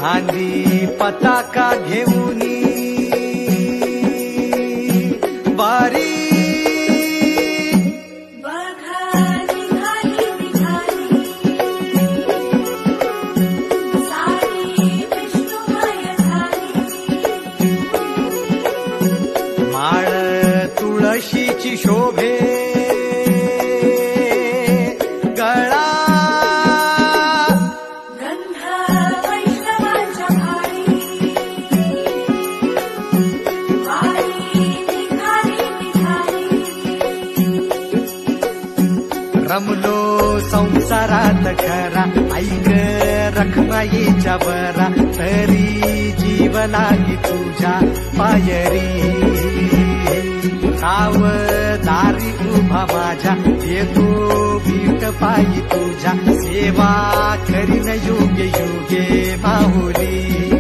खांदी पताका घेऊनी बारी माळ तुळशीची शोभे गळा गंध वैष्णवांच्या भारी रमलो संसारात खरा ऐक रखमाईच्या बरा तरी जीव लागी तुझ्या पायरी राव दारी उभा माझ्या येतो भीट पायी तुझ्या सेवा करीन युगे युगे माहुली